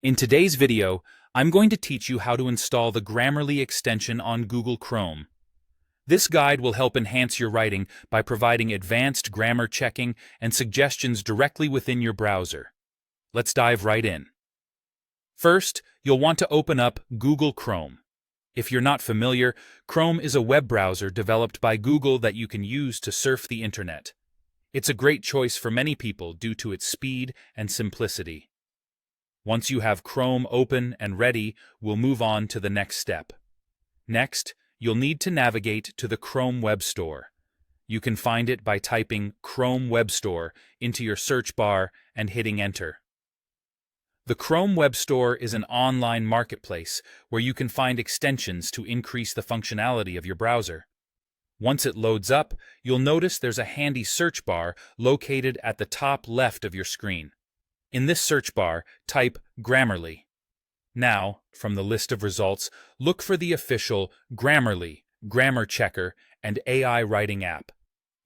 In today's video, I'm going to teach you how to install the Grammarly extension on Google Chrome. This guide will help enhance your writing by providing advanced grammar checking and suggestions directly within your browser. Let's dive right in. First, you'll want to open up Google Chrome. If you're not familiar, Chrome is a web browser developed by Google that you can use to surf the internet. It's a great choice for many people due to its speed and simplicity. Once you have Chrome open and ready, we'll move on to the next step. Next, you'll need to navigate to the Chrome Web Store. You can find it by typing Chrome Web Store into your search bar and hitting Enter. The Chrome Web Store is an online marketplace where you can find extensions to increase the functionality of your browser. Once it loads up, you'll notice there's a handy search bar located at the top left of your screen. In this search bar, type Grammarly. Now, from the list of results, look for the official Grammarly, Grammar Checker, and AI Writing app.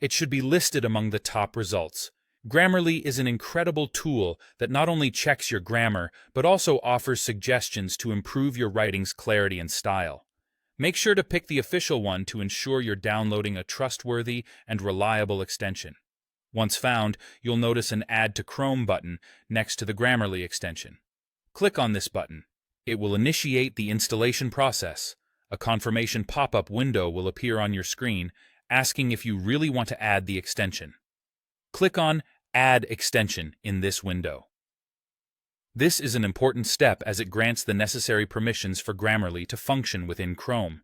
It should be listed among the top results. Grammarly is an incredible tool that not only checks your grammar, but also offers suggestions to improve your writing's clarity and style. Make sure to pick the official one to ensure you're downloading a trustworthy and reliable extension. Once found, you'll notice an Add to Chrome button next to the Grammarly extension. Click on this button. It will initiate the installation process. A confirmation pop-up window will appear on your screen, asking if you really want to add the extension. Click on Add Extension in this window. This is an important step as it grants the necessary permissions for Grammarly to function within Chrome.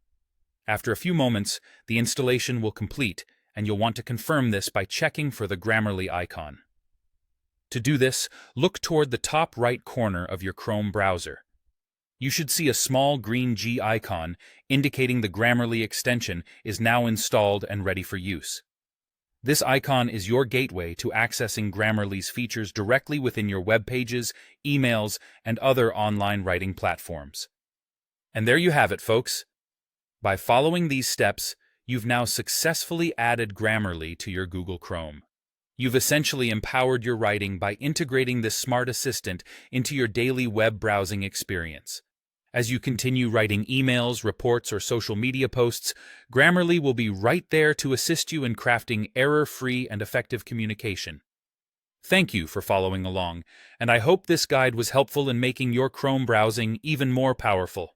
After a few moments, the installation will complete, and you'll want to confirm this by checking for the Grammarly icon. To do this, look toward the top right corner of your Chrome browser. You should see a small green G icon indicating the Grammarly extension is now installed and ready for use. This icon is your gateway to accessing Grammarly's features directly within your web pages, emails, and other online writing platforms. And there you have it, folks. By following these steps, you've now successfully added Grammarly to your Google Chrome. You've essentially empowered your writing by integrating this smart assistant into your daily web browsing experience. As you continue writing emails, reports, or social media posts, Grammarly will be right there to assist you in crafting error-free and effective communication. Thank you for following along, and I hope this guide was helpful in making your Chrome browsing even more powerful.